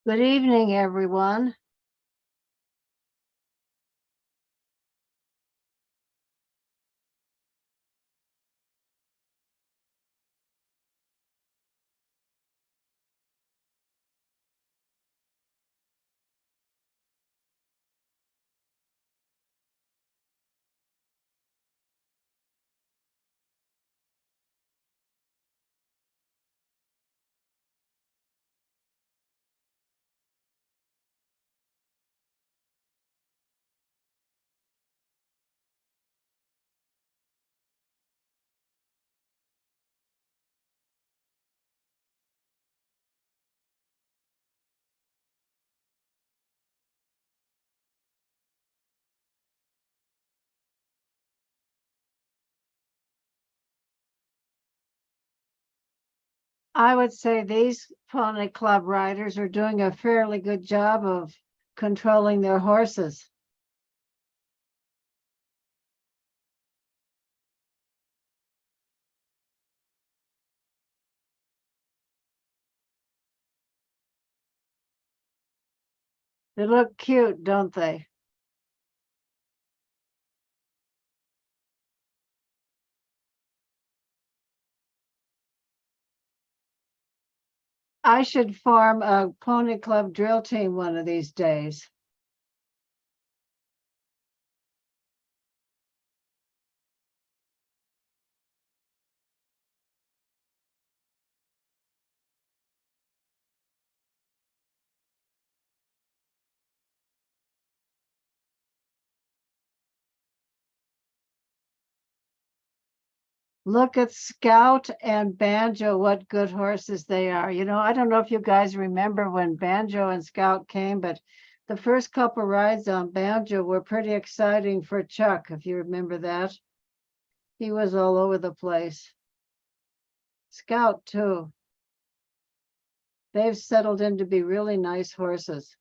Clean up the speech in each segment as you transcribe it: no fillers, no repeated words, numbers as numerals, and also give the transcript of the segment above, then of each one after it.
Good evening, everyone. I would say these pony club riders are doing a fairly good job of controlling their horses. They look cute, don't they? I should form a pony club drill team one of these days. Look at Scout and Banjo, what good horses they are. I don't know if you guys remember when Banjo and Scout came, but the first couple rides on Banjo were pretty exciting for Chuck, if you remember that. He was all over the place. Scout, too. They've settled in to be really nice horses.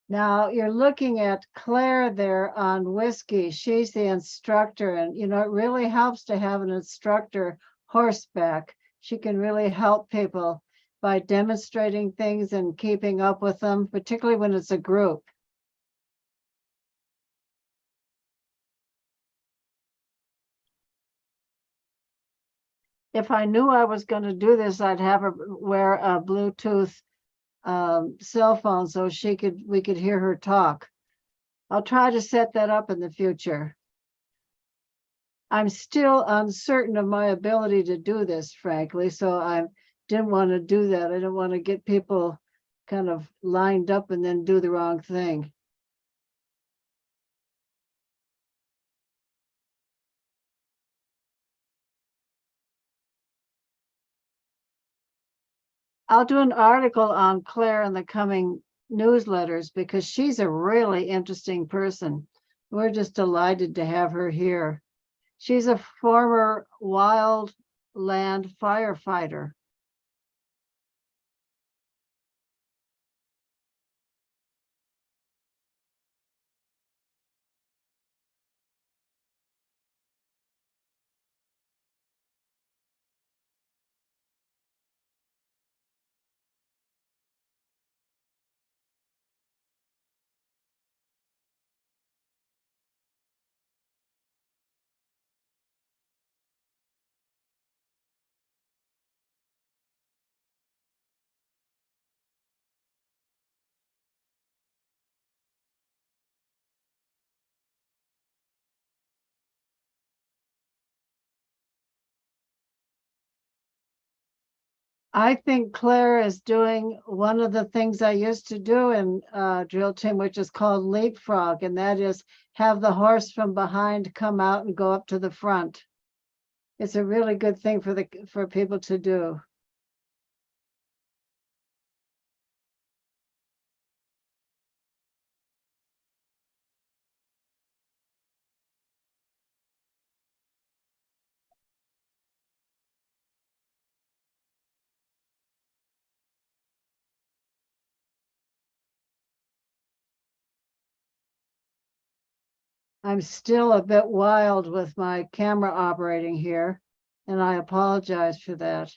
Now you're looking at Claire there on Whiskey. She's the instructor, and it really helps to have an instructor horseback. She can really help people by demonstrating things and keeping up with them, particularly when it's a group. If I knew I was going to do this, I'd have her wear a Bluetooth cell phone so we could hear her talk. I'll try to set that up in the future. I'm still uncertain of my ability to do this, frankly, so I didn't want to do that. I didn't want to get people kind of lined up and then do the wrong thing. I'll do an article on Claire in the coming newsletters because she's a really interesting person. We're just delighted to have her here. She's a former wildland firefighter. I think Claire is doing one of the things I used to do in drill team, which is called leapfrog, and that is have the horse from behind come out and go up to the front. It's a really good thing for people to do. I'm still a bit wild with my camera operating here, and I apologize for that.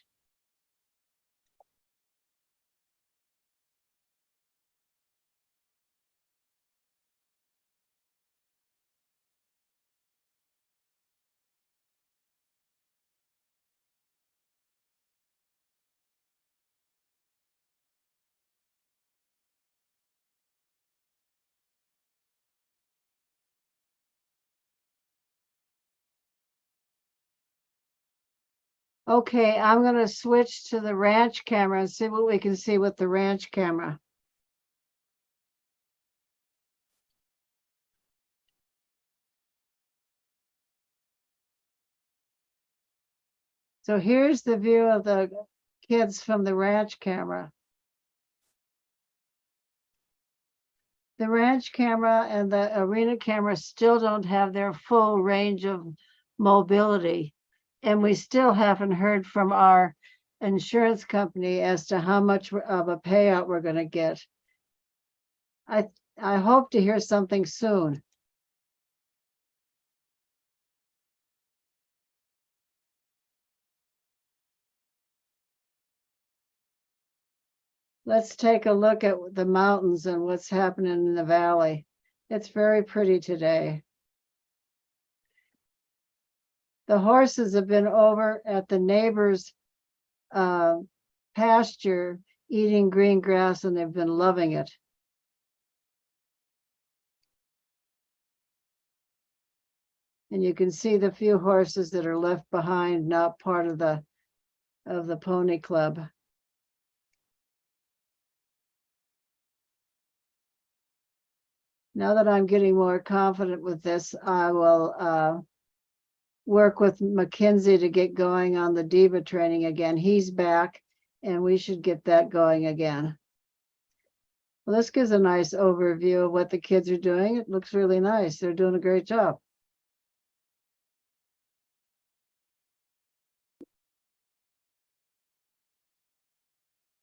Okay, I'm going to switch to the ranch camera and see what we can see with the ranch camera. So here's the view of the kids from the ranch camera. The ranch camera and the arena camera still don't have their full range of mobility. And we still haven't heard from our insurance company as to how much of a payout we're going to get. I hope to hear something soon. Let's take a look at the mountains and what's happening in the valley. It's very pretty today. The horses have been over at the neighbor's pasture eating green grass, and they've been loving it. And you can see the few horses that are left behind, not part of the pony club. Now that I'm getting more confident with this, I will work with Mackenzie to get going on the diva training again. He's back, and we should get that going again. Well, this gives a nice overview of what the kids are doing. It looks really nice. They're doing a great job.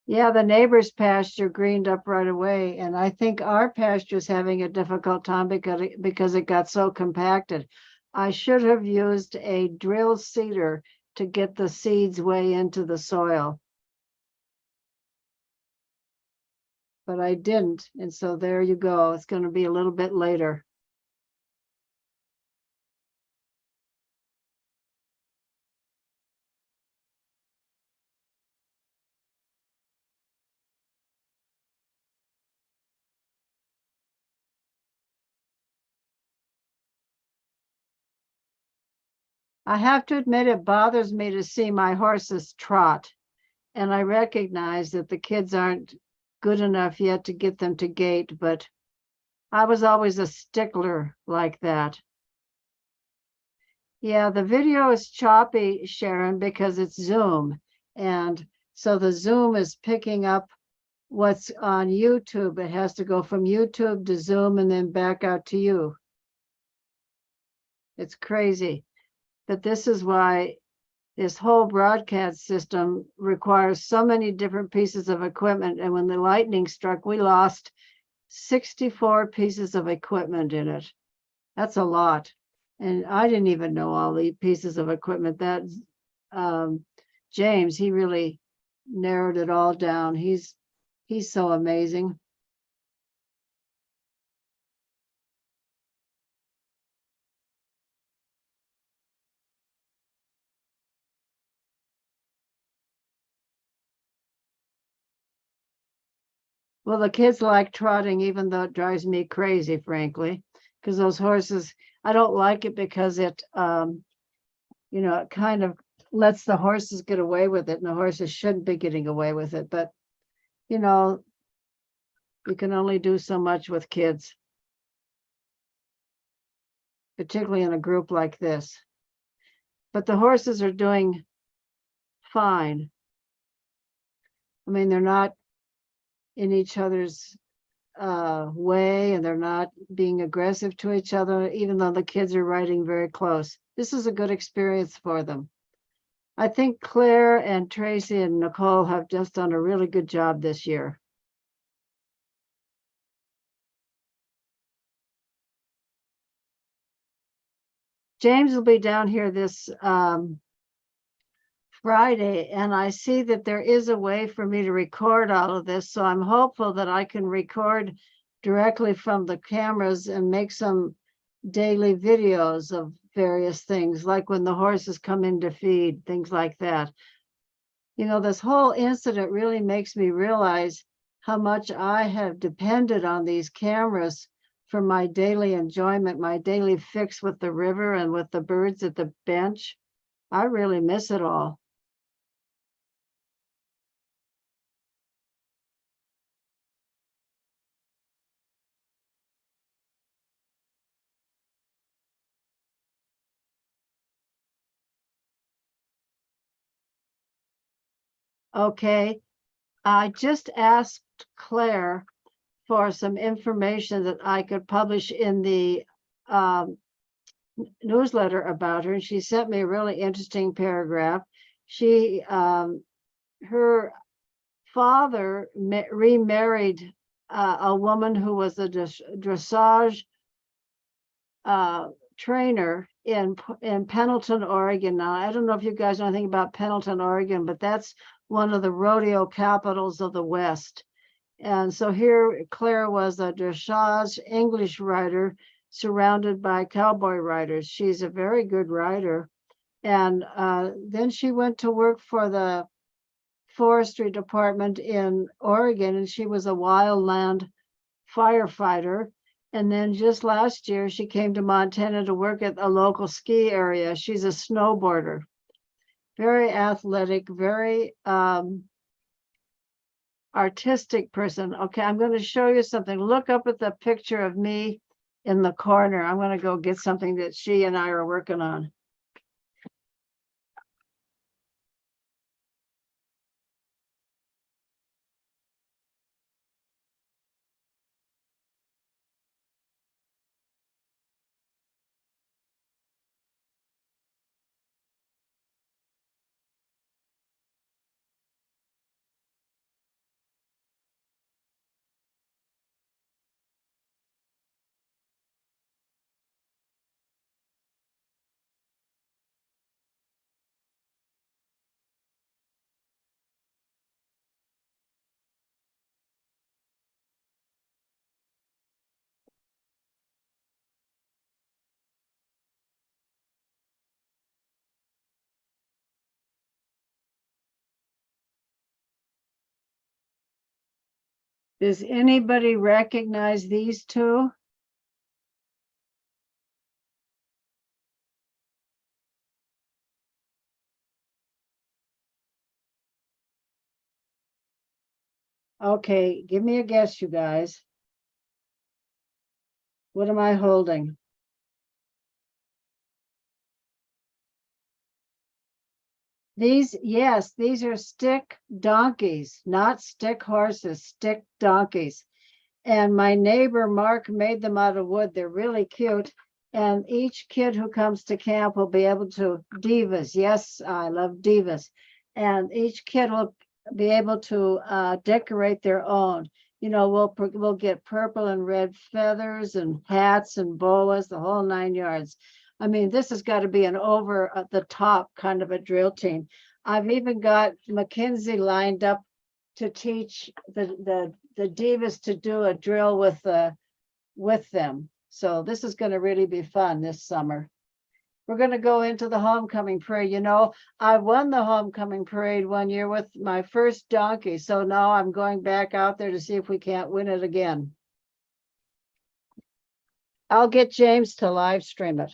Yeah, the neighbor's pasture greened up right away, and I think our pasture is having a difficult time because it got so compacted. I should have used a drill seeder to get the seeds way into the soil, but I didn't, and so there you go. It's going to be a little bit later. I have to admit, it bothers me to see my horses trot. And I recognize that the kids aren't good enough yet to get them to gait, but I was always a stickler like that. Yeah, the video is choppy, Sharon, because it's Zoom. And so the Zoom is picking up what's on YouTube. It has to go from YouTube to Zoom and then back out to you. It's crazy. But this is why this whole broadcast system requires so many different pieces of equipment. And when the lightning struck, we lost 64 pieces of equipment in it. That's a lot. And I didn't even know all the pieces of equipment. That James, he really narrowed it all down. He's so amazing. Well, the kids like trotting, even though it drives me crazy, frankly, because those horses, I don't like it because it, it kind of lets the horses get away with it, and the horses shouldn't be getting away with it. But, you can only do so much with kids, particularly in a group like this. But the horses are doing fine. I mean, they're not in each other's way, and they're not being aggressive to each other, even though the kids are riding very close. This is a good experience for them. I think Claire and Tracy and Nicole have just done a really good job this year. James will be down here this Friday, and I see that there is a way for me to record all of this. So I'm hopeful that I can record directly from the cameras and make some daily videos of various things, like when the horses come in to feed, things like that. You know, this whole incident really makes me realize how much I have depended on these cameras for my daily enjoyment, my daily fix with the river and with the birds at the bench. I really miss it all. Okay, I just asked Claire for some information that I could publish in the um, newsletter about her, and she sent me a really interesting paragraph. She, her father remarried a woman who was a dressage trainer in Pendleton, Oregon. Now, I don't know if you guys know anything about Pendleton, Oregon, but that's one of the rodeo capitals of the West. And so here, Claire was a dressage English writer surrounded by cowboy riders. She's a very good writer. And then she went to work for the forestry department in Oregon, and she was a wildland firefighter. And then just last year, she came to Montana to work at a local ski area. She's a snowboarder, very athletic, very artistic person. Okay, I'm going to show you something. Look up at the picture of me in the corner. I'm going to go get something that she and I are working on. Does anybody recognize these two? Okay, give me a guess, you guys. What am I holding? Yes, these are stick donkeys, not stick horses, stick donkeys. And my neighbor Mark made them out of wood. They're really cute. And each kid who comes to camp will be able to divas. Yes, I love divas. And each kid will be able to decorate their own. You know, we'll get purple and red feathers and hats and boas, the whole 9 yards. I mean, this has got to be an over the top kind of a drill team. I've even got Mackenzie lined up to teach the divas to do a drill with them. So this is going to really be fun this summer. We're going to go into the homecoming parade. You know, I won the homecoming parade one year with my first donkey. So now I'm going back out there to see if we can't win it again. I'll get James to live stream it.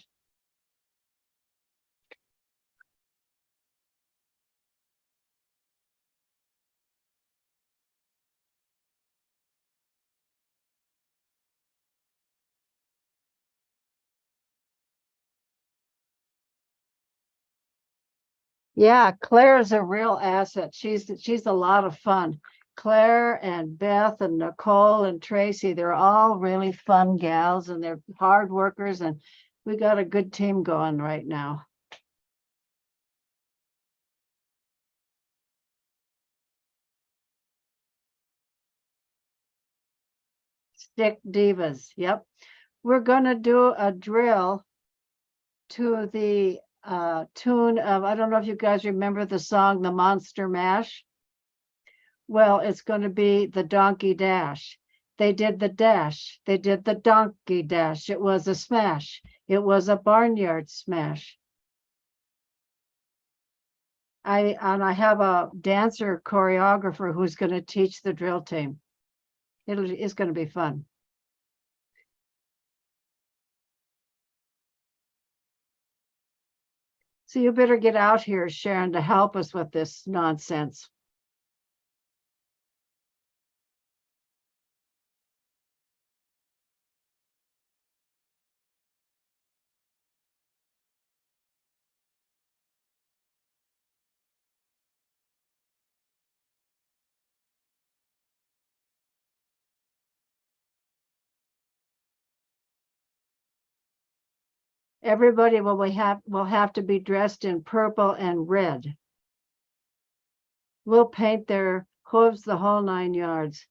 Yeah, Claire's a real asset. She's a lot of fun. Claire and Beth and Nicole and Tracy, they're all really fun gals and they're hard workers, and we got a good team going right now. Stick divas. Yep. We're going to do a drill to the tune of, I don't know if you guys remember the song, The Monster Mash. Well, it's going to be the Donkey Dash. They did the dash. They did the donkey dash. It was a smash. It was a barnyard smash. I have a dancer choreographer who's going to teach the drill team. It's going to be fun. So you better get out here, Sharon, to help us with this nonsense. Everybody will have to be dressed in purple and red. We'll paint their hooves the whole 9 yards.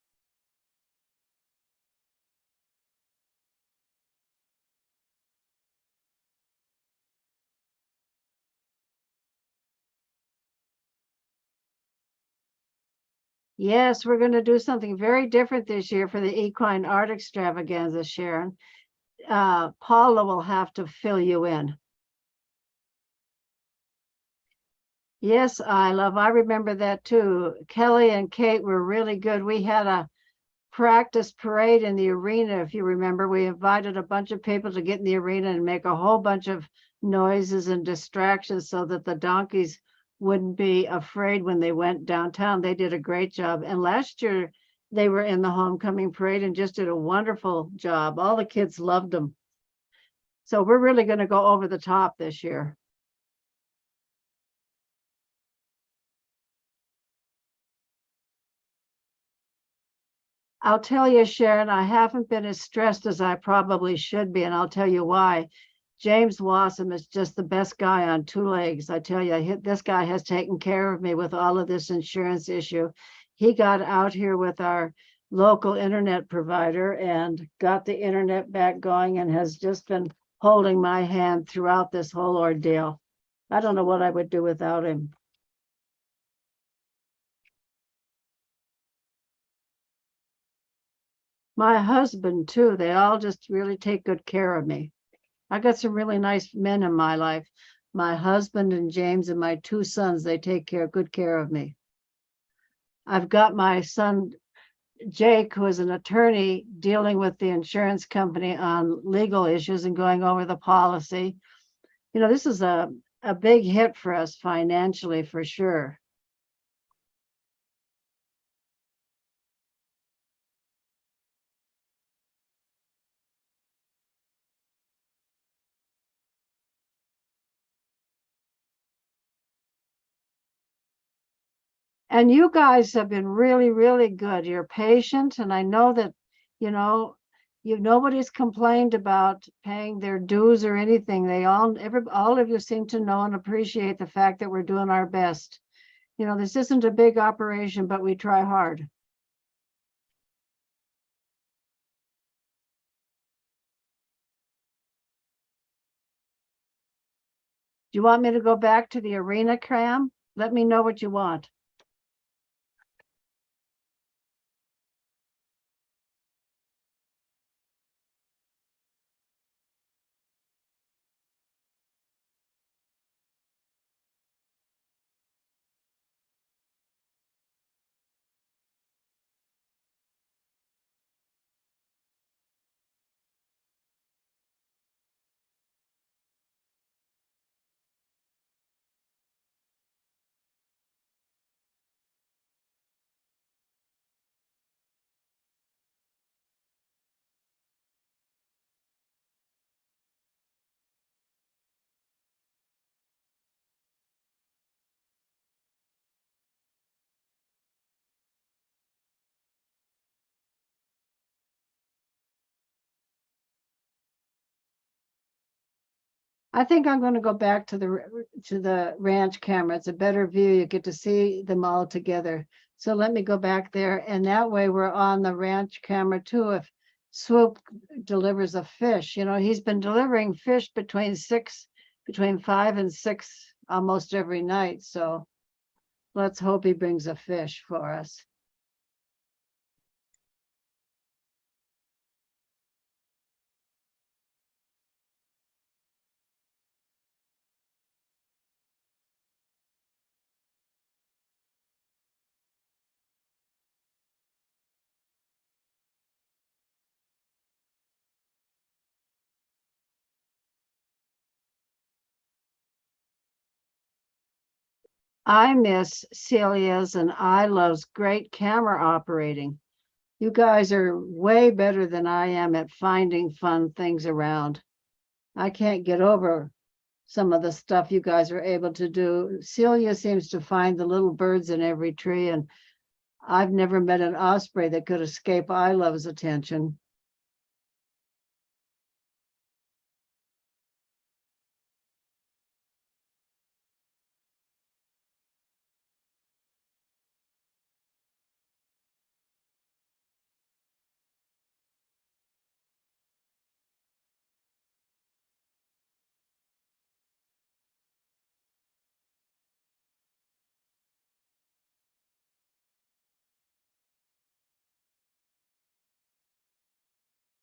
Yes, we're going to do something very different this year for the Equine Art Extravaganza, Sharon. Paula will have to fill you in. Yes, I remember that too. Kelly and Kate were really good. We had a practice parade in the arena, if you remember. We invited a bunch of people to get in the arena and make a whole bunch of noises and distractions so that the donkeys wouldn't be afraid when they went downtown. They did a great job. And last year they were in the homecoming parade and just did a wonderful job. All the kids loved them. So we're really going to go over the top this year. I'll tell you, Sharon, I haven't been as stressed as I probably should be, and I'll tell you why. James Wassam is just the best guy on two legs. I tell you, this guy has taken care of me with all of this insurance issue. He got out here with our local internet provider and got the internet back going and has just been holding my hand throughout this whole ordeal. I don't know what I would do without him. My husband, too, they all just really take good care of me. I got some really nice men in my life. My husband and James and my two sons, they take good care of me. I've got my son, Jake, who is an attorney dealing with the insurance company on legal issues and going over the policy. You know, this is a big hit for us financially, for sure. And you guys have been really, really good. You're patient, and I know that, you know, nobody's complained about paying their dues or anything. All of you seem to know and appreciate the fact that we're doing our best. You know, this isn't a big operation, but we try hard. Do you want me to go back to the arena, Cram? Let me know what you want. I think I'm going to go back to the ranch camera. It's a better view. You get to see them all together. So let me go back there, and that way we're on the ranch camera too. If Swoop delivers a fish, you know, he's been delivering fish between 6 between 5 and 6 almost every night. So let's hope he brings a fish for us. I miss Celia's and Ilove's great camera operating. You guys are way better than I am at finding fun things around. I can't get over some of the stuff you guys are able to do. Celia seems to find the little birds in every tree, and I've never met an osprey that could escape Ilove's attention.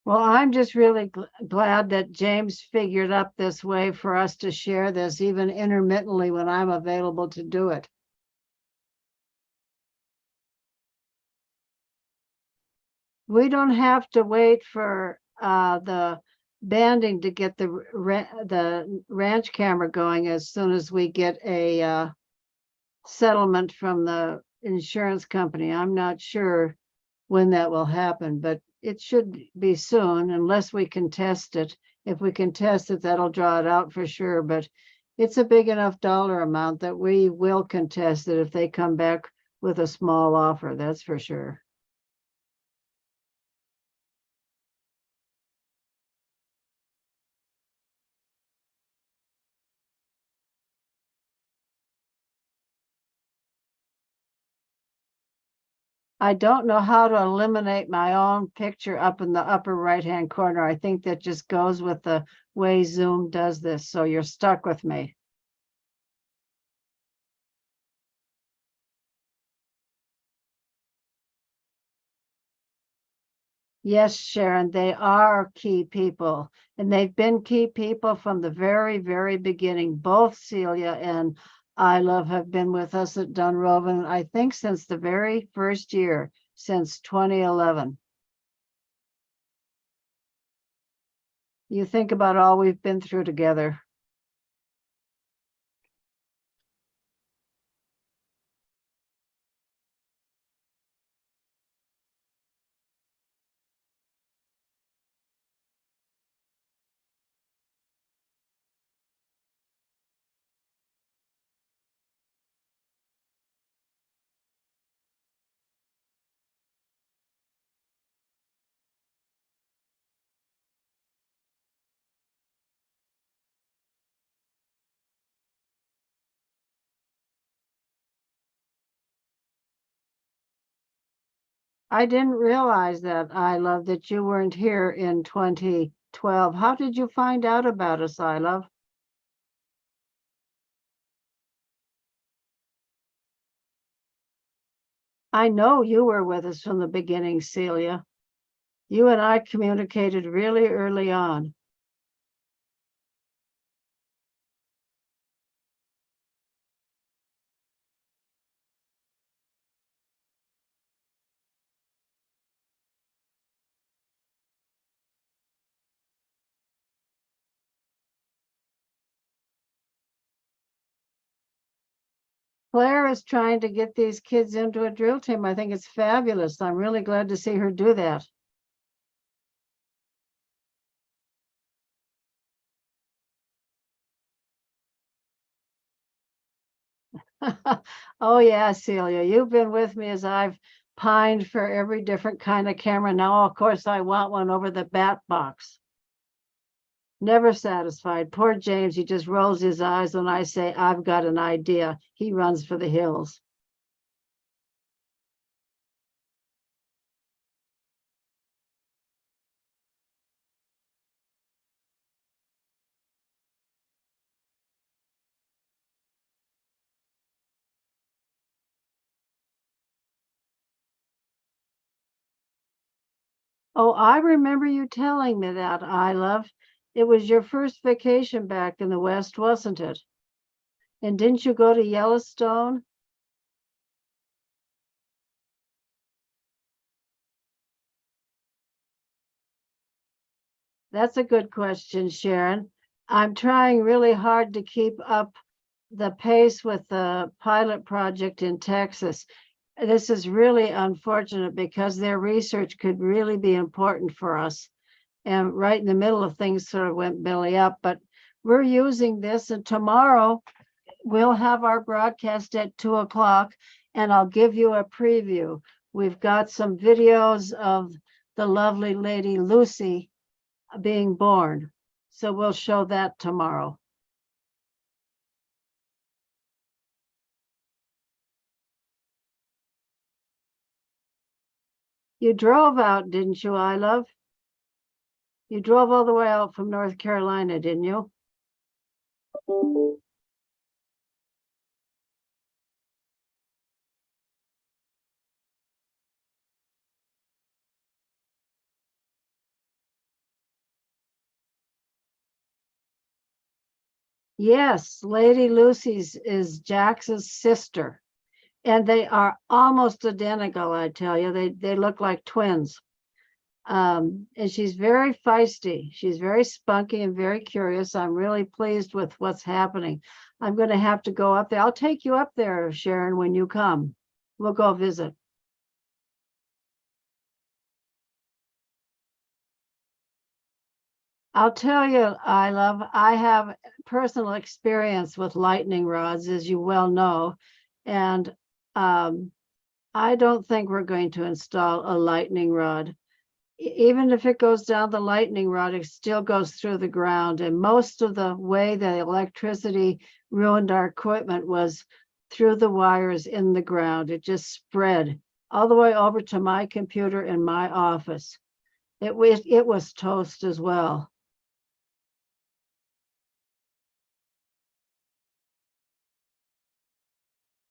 Well, I'm just really glad that James figured up this way for us to share this, even intermittently when I'm available to do it. We don't have to wait for the banding to get the ranch camera going as soon as we get a settlement from the insurance company. I'm not sure when that will happen, but it should be soon unless we can test it. If we can test it, that'll draw it out for sure. But it's a big enough dollar amount that we will contest it if they come back with a small offer, that's for sure. I don't know how to eliminate my own picture up in the upper right-hand corner. I think that just goes with the way Zoom does this. So you're stuck with me. Yes, Sharon, they are key people, and they've been key people from the very, very beginning. Both Celia and I Love have been with us at Dunrovin, I think since the very first year, since 2011. You think about all we've been through together. I didn't realize that, I Love, that you weren't here in 2012. How did you find out about us, I Love? I know you were with us from the beginning, Celia. You and I communicated really early on. Claire is trying to get these kids into a drill team. I think it's fabulous. I'm really glad to see her do that. Oh yeah, Celia, you've been with me as I've pined for every different kind of camera. Now, of course, I want one over the bat box. Never satisfied. Poor James, he just rolls his eyes when I say, I've got an idea. He runs for the hills. Oh, I remember you telling me that, I love. It was your first vacation back in the West, wasn't it? And didn't you go to Yellowstone? That's a good question, Sharon. I'm trying really hard to keep up the pace with the pilot project in Texas. This is really unfortunate because their research could really be important for us. And right in the middle of things sort of went belly up, but we're using this. And tomorrow we'll have our broadcast at 2 o'clock, and I'll give you a preview. We've got some videos of the lovely lady Lucy being born. So we'll show that tomorrow. You drove out, didn't you, I love? You drove all the way out from North Carolina, didn't you? Yes, Lady Lucy's is Jax's sister, and they are almost identical, I tell you. They look like twins. And she's very feisty. She's very spunky and very curious. I'm really pleased with what's happening. I'm going to have to go up there. I'll take you up there, Sharon, when you come. We'll go visit. I'll tell you, I love, I have personal experience with lightning rods, as you well know. And um, I don't think we're going to install a lightning rod. Even if it goes down the lightning rod, it still goes through the ground. And most of the way the electricity ruined our equipment was through the wires in the ground. It just spread all the way over to my computer in my office. It was toast as well.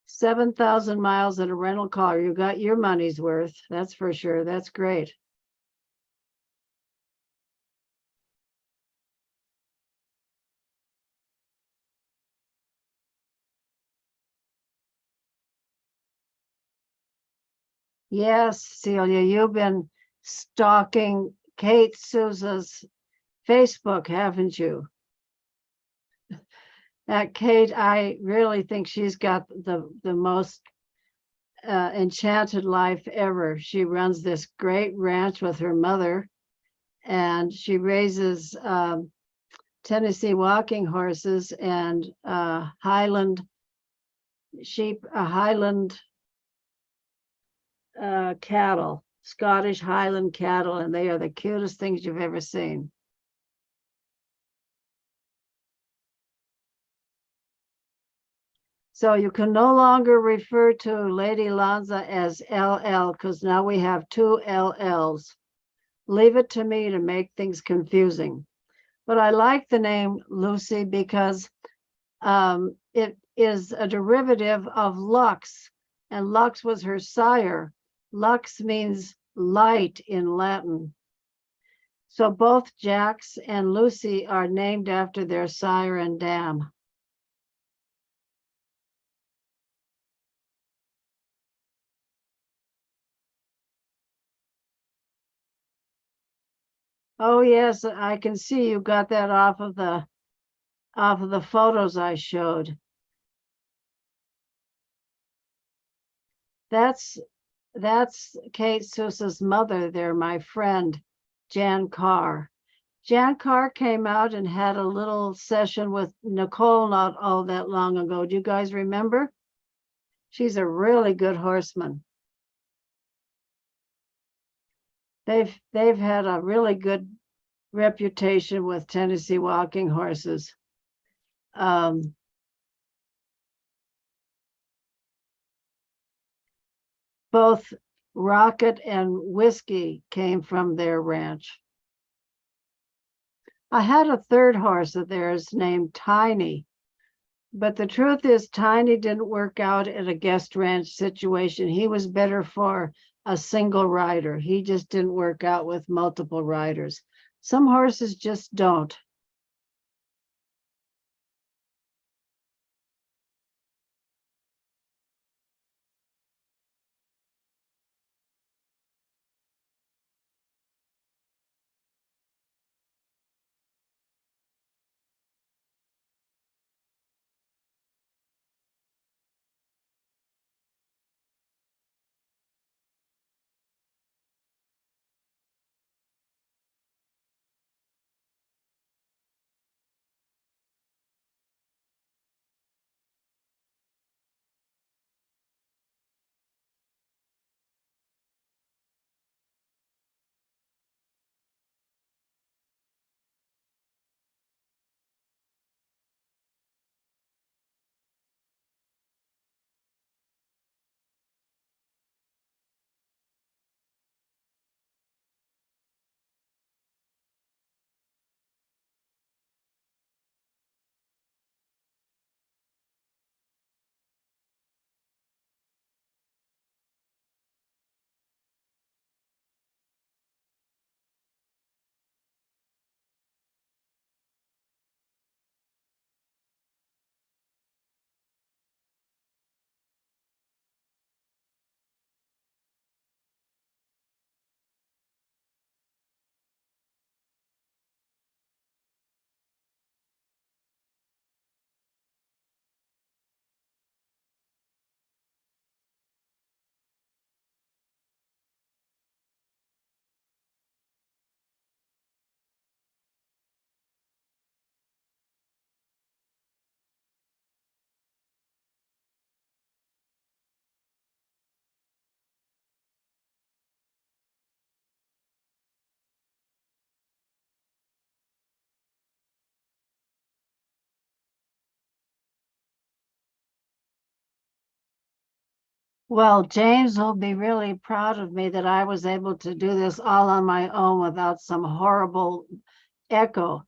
7,000 miles in a rental car. You got your money's worth. That's for sure. That's great. Yes, Celia, you've been stalking Kate Souza's Facebook, haven't you? Kate, I really think she's got the most enchanted life ever. She runs this great ranch with her mother, and she raises Tennessee walking horses and Highland sheep, Highland cattle, Scottish Highland cattle, and they are the cutest things you've ever seen. So you can no longer refer to Lady Lanza as LL because now we have two LLs. Leave it to me to make things confusing. But I like the name Lucy because it is a derivative of Lux, and Lux was her sire. Lux means light in Latin. So both Jax and Lucy are named after their sire and dam. Oh yes, I can see you got that off of the photos I showed. That's that's Kate Sousa's mother there, my friend, Jan Carr. Jan Carr came out and had a little session with Nicole not all that long ago. Do you guys remember? She's a really good horseman. They've had a really good reputation with Tennessee walking horses. Um, both Rocket and Whiskey came from their ranch. I had a third horse of theirs named Tiny. But the truth is, Tiny didn't work out at a guest ranch situation. He was better for a single rider. He just didn't work out with multiple riders. Some horses just don't. Well, James will be really proud of me that I was able to do this all on my own without some horrible echo.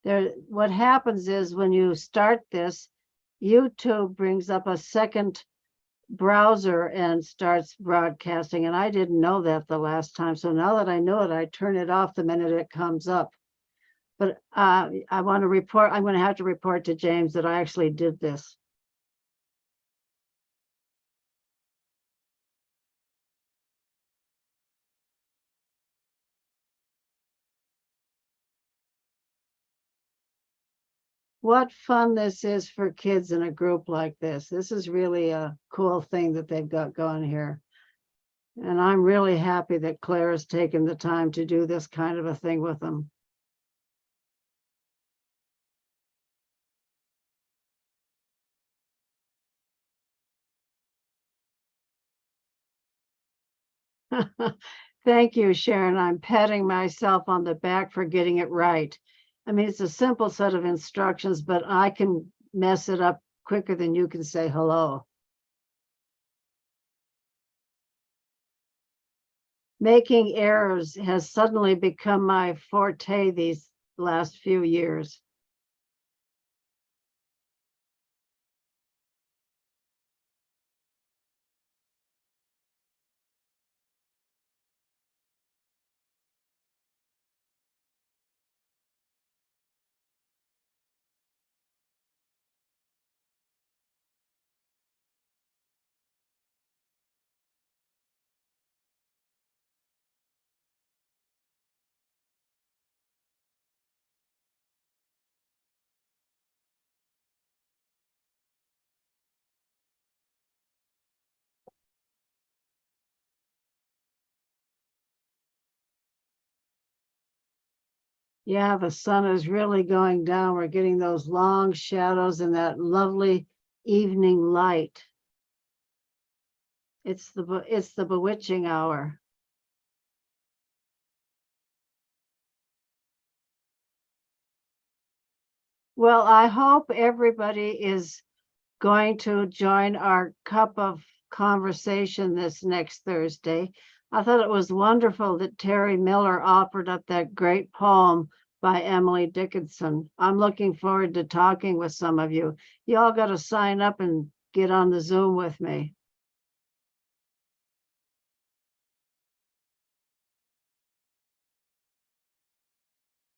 What happens is when you start this, YouTube brings up a second browser and starts broadcasting. And I didn't know that the last time. So now that I know it, I turn it off the minute it comes up. But I want to report, I'm going to have to report to James that I actually did this. What fun this is for kids in a group like this. This is really a cool thing that they've got going here. And I'm really happy that Claire has taken the time to do this kind of a thing with them. Thank you, Sharon. I'm patting myself on the back for getting it right. I mean, it's a simple set of instructions, but I can mess it up quicker than you can say hello. Making errors has suddenly become my forte these last few years. Yeah, the sun is really going down. We're getting those long shadows and that lovely evening light. It's the bewitching hour. Well, I hope everybody is going to join our cup of conversation this next Thursday. I thought it was wonderful that Terry Miller offered up that great poem by Emily Dickinson. I'm looking forward to talking with some of you. You all got to sign up and get on the Zoom with me.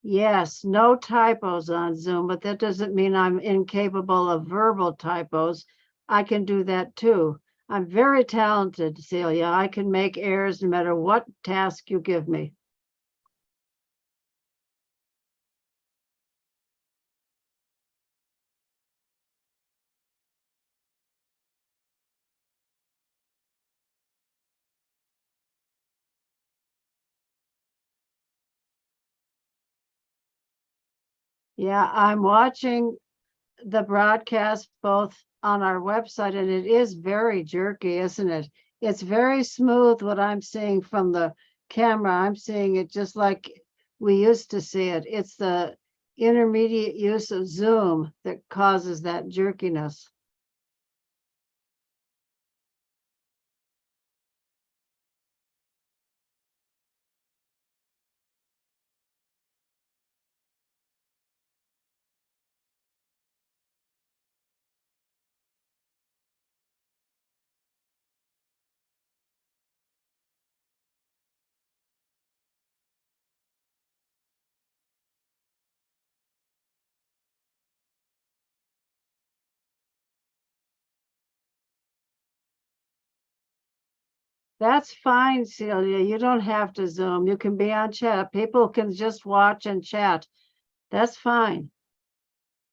Yes, no typos on Zoom, but that doesn't mean I'm incapable of verbal typos. I can do that too. I'm very talented, Celia. I can make errors no matter what task you give me. Yeah, I'm watching the broadcast both on our website, and it is very jerky, isn't it? It's very smooth what I'm seeing from the camera. I'm seeing it just like we used to see it. It's the intermediate use of Zoom that causes that jerkiness. That's fine, Celia. You don't have to Zoom. You can be on chat. People can just watch and chat. That's fine.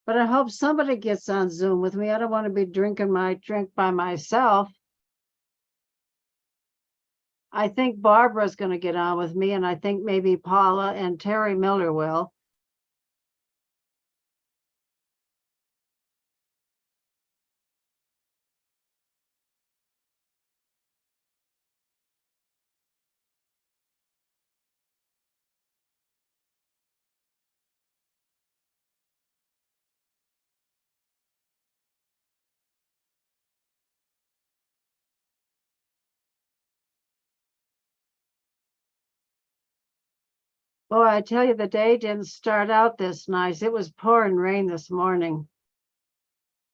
But I hope somebody gets on Zoom with me. I don't want to be drinking my drink by myself. I think Barbara's going to get on with me, and I think maybe Paula and Terry Miller will. Boy, I tell you, the day didn't start out this nice. It was pouring rain this morning.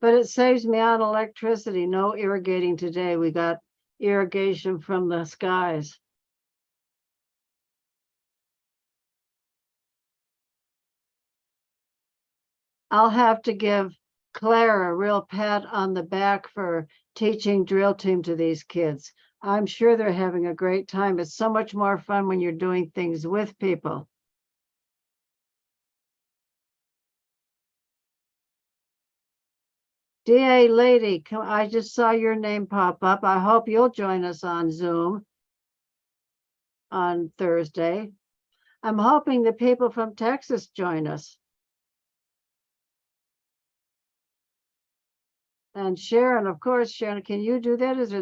But it saves me on electricity. No irrigating today. We got irrigation from the skies. I'll have to give Claire a real pat on the back for teaching drill team to these kids. I'm sure they're having a great time. It's so much more fun when you're doing things with people. DA lady, I just saw your name pop up. I hope you'll join us on Zoom on Thursday. I'm hoping the people from Texas join us. And Sharon, of course, Sharon, can you do that? It's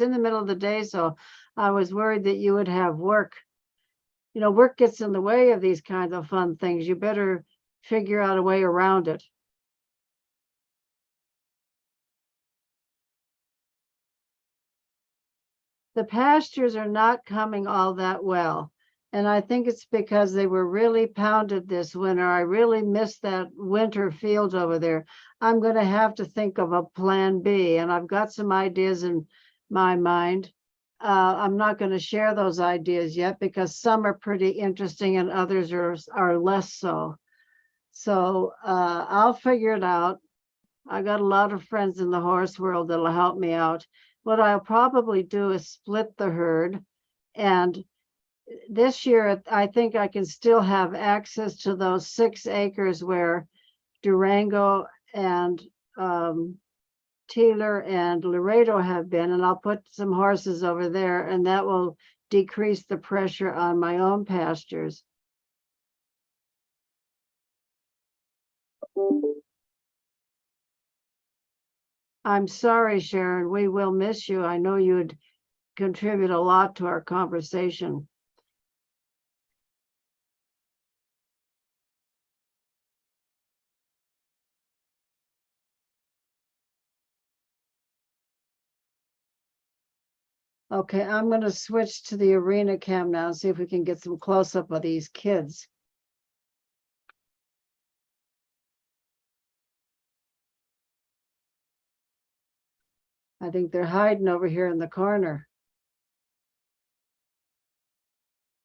in the middle of the day, so I was worried that you would have work. You know, work gets in the way of these kinds of fun things. You better figure out a way around it. The pastures are not coming all that well. And I think it's because they were really pounded this winter. I really miss that winter field over there. I'm going to have to think of a plan B, and I've got some ideas in my mind. I'm not going to share those ideas yet because some are pretty interesting and others are less so. So I'll figure it out. I got a lot of friends in the horse world that'll help me out. What I'll probably do is split the herd. And this year, I think I can still have access to those 6 acres where Durango and Taylor and Laredo have been, and I'll put some horses over there, and that will decrease the pressure on my own pastures. I'm sorry, Sharon, we will miss you. I know you'd contribute a lot to our conversation. Okay, I'm going to switch to the arena cam now and see if we can get some close up of these kids. I think they're hiding over here in the corner.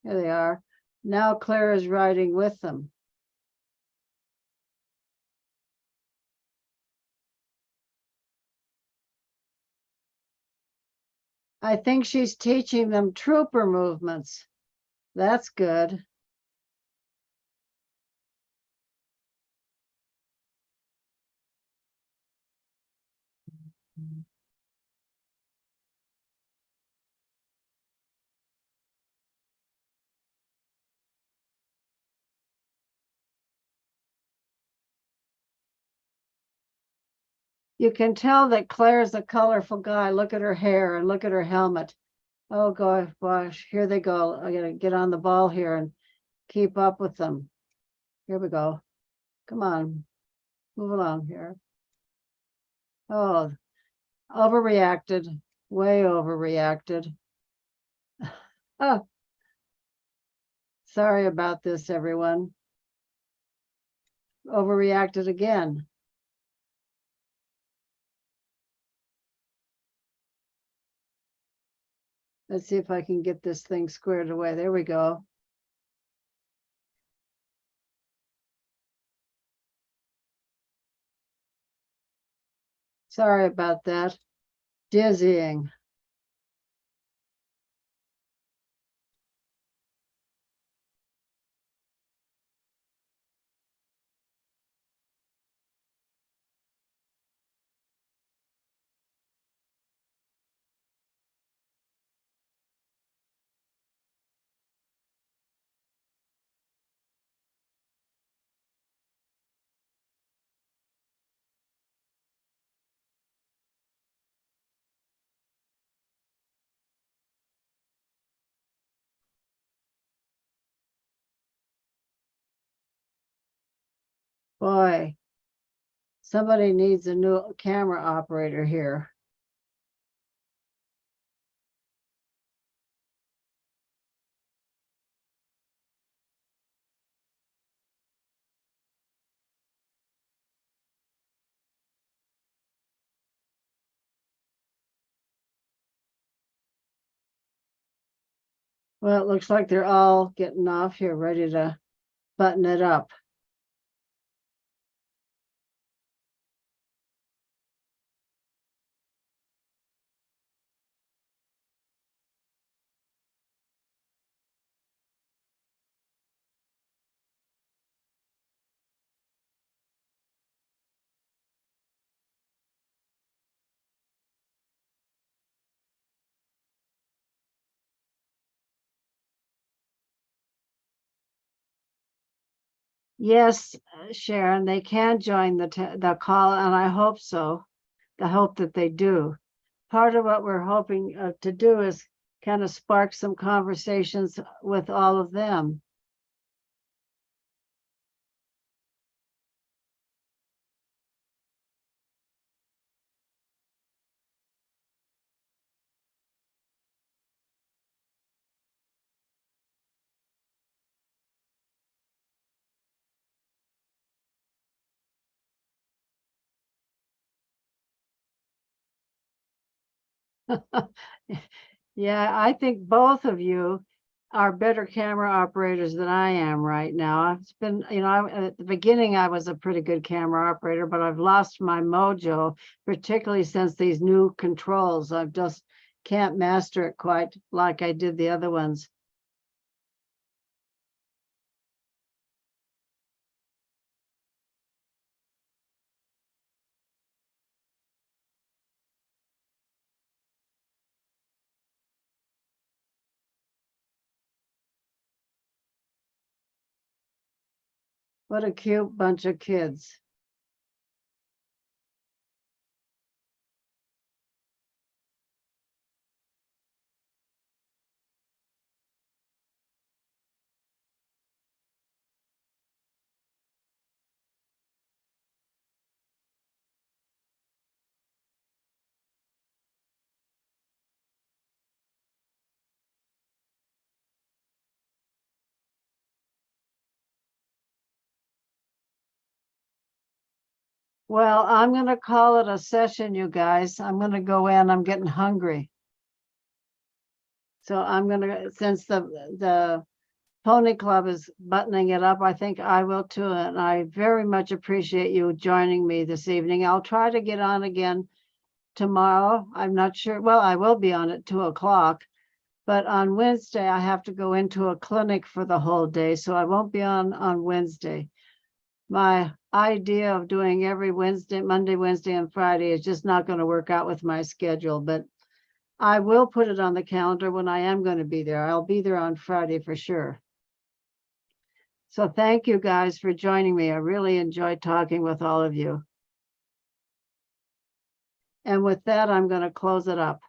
Here they are. Now Claire is riding with them. I think she's teaching them trooper movements. That's good. You can tell that Claire's a colorful guy. Look at her hair and look at her helmet. Oh gosh, here they go. I gotta get on the ball here and keep up with them. Here we go. Come on, move along here. Oh, overreacted, way overreacted. Oh, sorry about this, everyone. Overreacted again. Let's see if I can get this thing squared away. There we go. Sorry about that. Dizzying. Boy, somebody needs a new camera operator here. Well, it looks like they're all getting off here, ready to button it up. Yes, Sharon, they can join the call, and I hope so. I hope that they do. Part of what we're hoping to do is kind of spark some conversations with all of them. Yeah, I think both of you are better camera operators than I am right now. It's been, at the beginning, I was a pretty good camera operator, but I've lost my mojo, particularly since these new controls. I just can't master it quite like I did the other ones. What a cute bunch of kids. Well, I'm gonna call it a session, you guys. I'm gonna go in. I'm getting hungry. So I'm gonna, since the Pony Club is buttoning it up, I think I will too. And I very much appreciate you joining me this evening. I'll try to get on again tomorrow. I'm not sure. Well, I will be on at 2 o'clock, but on Wednesday, I have to go into a clinic for the whole day. So I won't be on Wednesday. My idea of doing every Wednesday, Monday, Wednesday, and Friday is just not going to work out with my schedule, but I will put it on the calendar when I am going to be there. I'll be there on Friday for sure. So thank you guys for joining me. I really enjoyed talking with all of you. And with that, I'm going to close it up.